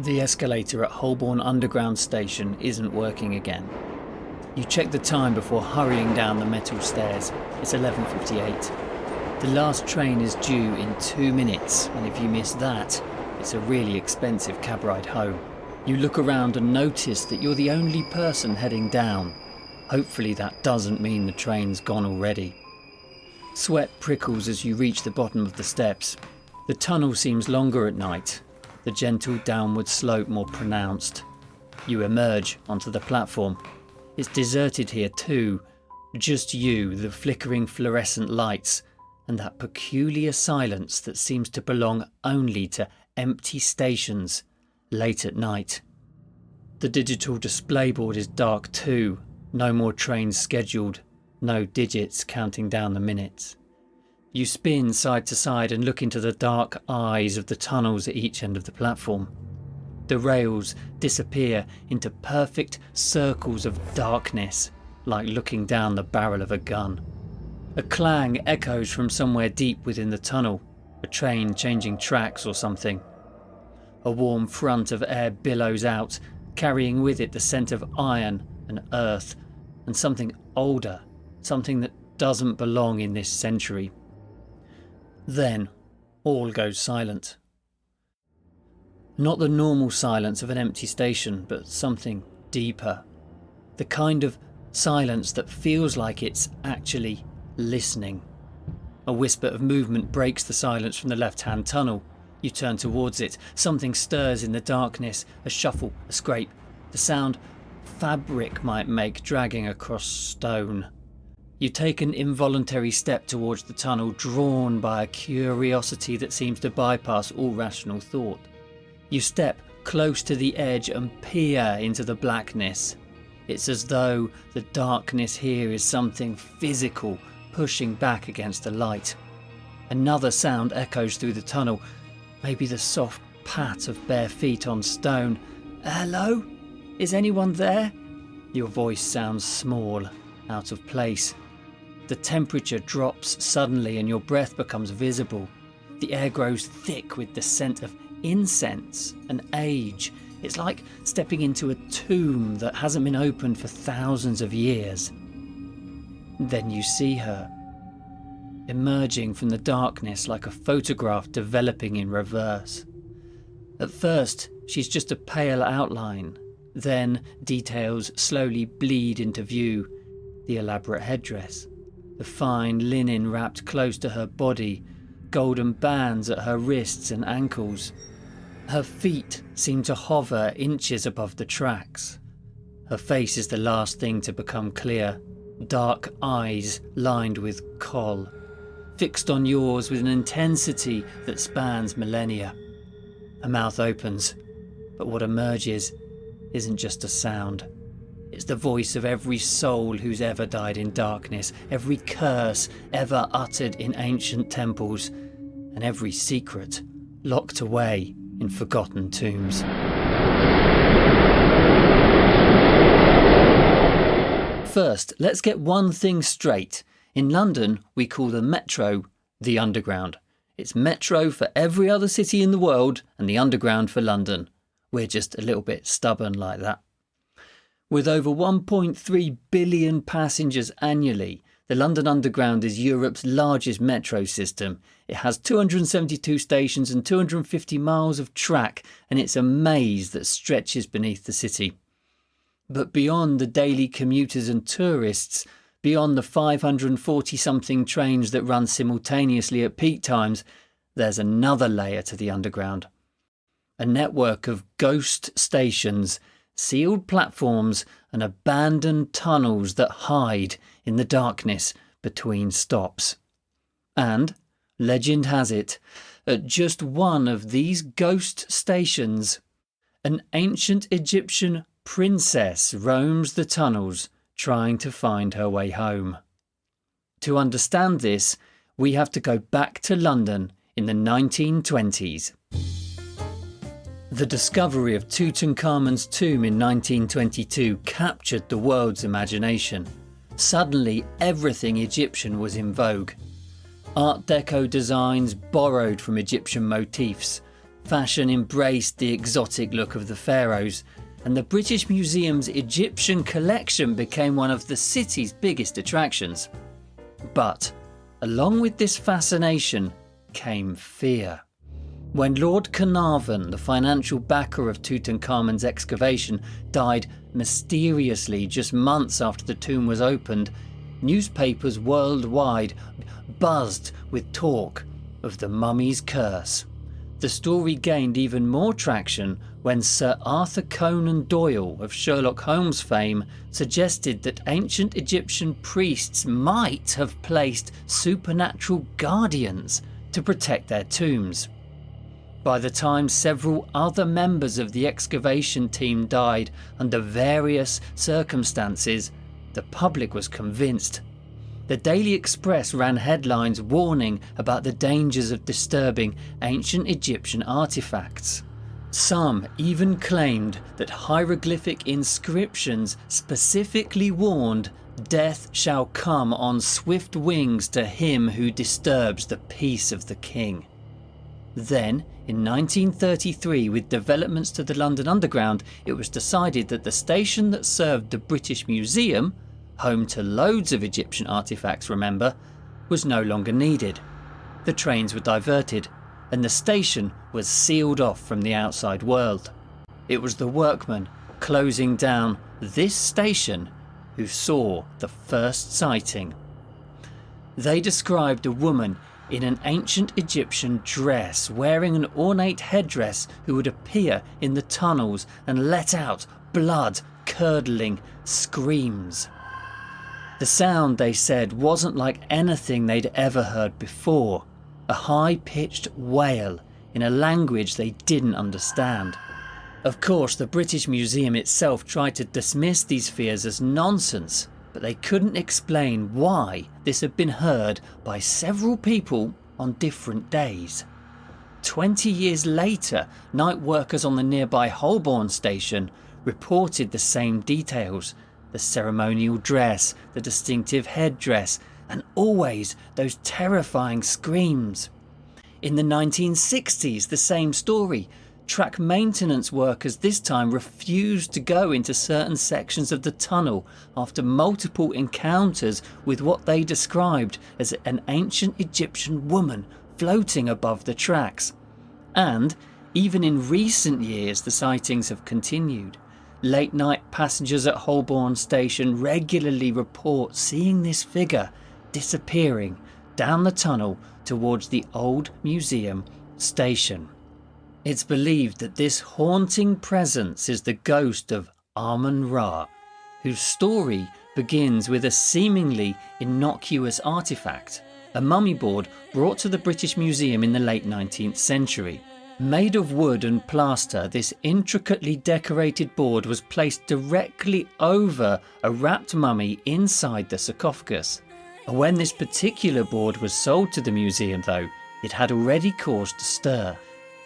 The escalator at Holborn Underground Station isn't working again. You check the time before hurrying down the metal stairs. It's 11:58. The last train is due in 2 minutes, and if you miss that, it's a really expensive cab ride home. You look around and notice that you're the only person heading down. Hopefully that doesn't mean the train's gone already. Sweat prickles as you reach the bottom of the steps. The tunnel seems longer at night, the gentle downward slope more pronounced. You emerge onto the platform. It's deserted here too. Just you, the flickering fluorescent lights, and that peculiar silence that seems to belong only to empty stations late at night. The digital display board is dark too. No more trains scheduled, no digits counting down the minutes. You spin side to side and look into the dark eyes of the tunnels at each end of the platform. The rails disappear into perfect circles of darkness, like looking down the barrel of a gun. A clang echoes from somewhere deep within the tunnel, a train changing tracks or something. A warm front of air billows out, carrying with it the scent of iron and earth, and something older, something that doesn't belong in this century. Then, all goes silent. Not the normal silence of an empty station, but something deeper. The kind of silence that feels like it's actually listening. A whisper of movement breaks the silence from the left-hand tunnel. You turn towards it. Something stirs in the darkness, a shuffle, a scrape, the sound fabric might make dragging across stone. You take an involuntary step towards the tunnel, drawn by a curiosity that seems to bypass all rational thought. You step close to the edge and peer into the blackness. It's as though the darkness here is something physical pushing back against the light. Another sound echoes through the tunnel, maybe the soft pat of bare feet on stone. Hello? Is anyone there? Your voice sounds small, out of place. The temperature drops suddenly and your breath becomes visible. The air grows thick with the scent of incense and age. It's like stepping into a tomb that hasn't been opened for thousands of years. Then you see her, emerging from the darkness like a photograph developing in reverse. At first, she's just a pale outline. Then details slowly bleed into view. The elaborate headdress, the fine linen wrapped close to her body, golden bands at her wrists and ankles. Her feet seem to hover inches above the tracks. Her face is the last thing to become clear. Dark eyes lined with kohl, fixed on yours with an intensity that spans millennia. Her mouth opens, but what emerges isn't just a sound. It's the voice of every soul who's ever died in darkness, every curse ever uttered in ancient temples, and every secret locked away in forgotten tombs. First, let's get one thing straight. In London, we call the metro the Underground. It's metro for every other city in the world and the Underground for London. We're just a little bit stubborn like that. With over 1.3 billion passengers annually, the London Underground is Europe's largest metro system. It has 272 stations and 250 miles of track, and it's a maze that stretches beneath the city. But beyond the daily commuters and tourists, beyond the 540-something trains that run simultaneously at peak times, there's another layer to the Underground. A network of ghost stations, sealed platforms and abandoned tunnels that hide in the darkness between stops. And, legend has it, at just one of these ghost stations, an ancient Egyptian princess roams the tunnels trying to find her way home. To understand this, we have to go back to London in the 1920s. The discovery of Tutankhamun's tomb in 1922 captured the world's imagination. Suddenly, everything Egyptian was in vogue. Art Deco designs borrowed from Egyptian motifs. Fashion embraced the exotic look of the pharaohs, and the British Museum's Egyptian collection became one of the city's biggest attractions. But along with this fascination came fear. When Lord Carnarvon, the financial backer of Tutankhamun's excavation, died mysteriously just months after the tomb was opened, newspapers worldwide buzzed with talk of the mummy's curse. The story gained even more traction when Sir Arthur Conan Doyle of Sherlock Holmes fame suggested that ancient Egyptian priests might have placed supernatural guardians to protect their tombs. By the time several other members of the excavation team died under various circumstances, the public was convinced. The Daily Express ran headlines warning about the dangers of disturbing ancient Egyptian artifacts. Some even claimed that hieroglyphic inscriptions specifically warned, "Death shall come on swift wings to him who disturbs the peace of the king." Then, in 1933, with developments to the London Underground, it was decided that the station that served the British Museum, home to loads of Egyptian artifacts, remember, was no longer needed. The trains were diverted, and the station was sealed off from the outside world. It was the workmen closing down this station who saw the first sighting. They described a woman in an ancient Egyptian dress, wearing an ornate headdress, who would appear in the tunnels and let out blood-curdling screams. The sound, they said, wasn't like anything they'd ever heard before, a high-pitched wail in a language they didn't understand. Of course, the British Museum itself tried to dismiss these fears as nonsense, but they couldn't explain why this had been heard by several people on different days. 20 years later, night workers on the nearby Holborn Station reported the same details: the ceremonial dress, the distinctive headdress, and always those terrifying screams. In the 1960s, the same story. Track maintenance workers this time refused to go into certain sections of the tunnel after multiple encounters with what they described as an ancient Egyptian woman floating above the tracks. And even in recent years, the sightings have continued. Late-night passengers at Holborn Station regularly report seeing this figure disappearing down the tunnel towards the old museum station. It's believed that this haunting presence is the ghost of Amun Ra, whose story begins with a seemingly innocuous artifact, a mummy board brought to the British Museum in the late 19th century. Made of wood and plaster, this intricately decorated board was placed directly over a wrapped mummy inside the sarcophagus. When this particular board was sold to the museum, though, it had already caused a stir.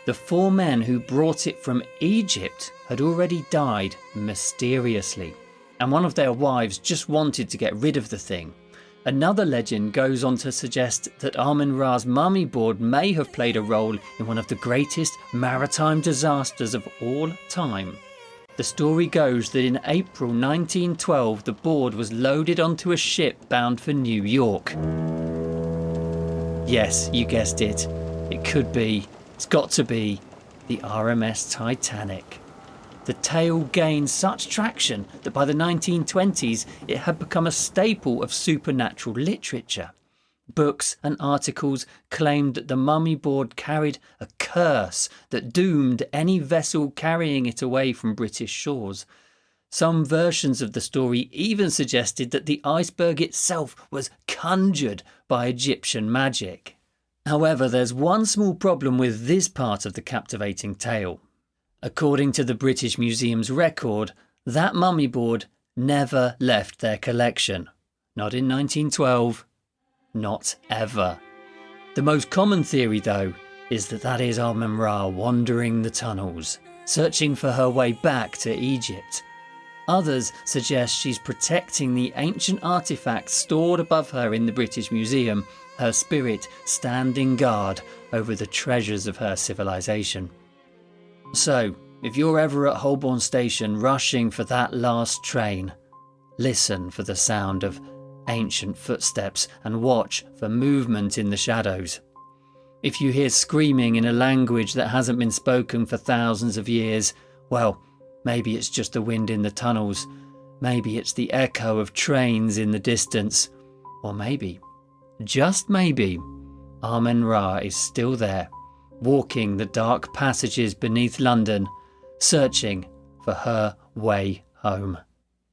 The 4 men who brought it from Egypt had already died mysteriously, and one of their wives just wanted to get rid of the thing. Another legend goes on to suggest that Amun Ra's mummy board may have played a role in one of the greatest maritime disasters of all time. The story goes that in April 1912, the board was loaded onto a ship bound for New York. Yes, you guessed it. It could be, it's got to be, the RMS Titanic. The tale gained such traction that by the 1920s it had become a staple of supernatural literature. Books and articles claimed that the mummy board carried a curse that doomed any vessel carrying it away from British shores. Some versions of the story even suggested that the iceberg itself was conjured by Egyptian magic. However, there's one small problem with this part of the captivating tale. According to the British Museum's record, that mummy board never left their collection. Not in 1912, not ever. The most common theory, though, is that is Amun Ra wandering the tunnels, searching for her way back to Egypt. Others suggest she's protecting the ancient artifacts stored above her in the British Museum, her spirit standing guard over the treasures of her civilization. So, if you're ever at Holborn Station rushing for that last train, listen for the sound of ancient footsteps and watch for movement in the shadows. If you hear screaming in a language that hasn't been spoken for thousands of years, well, maybe it's just the wind in the tunnels, maybe it's the echo of trains in the distance, or maybe, just maybe, Amun Ra is still there, walking the dark passages beneath London, searching for her way home.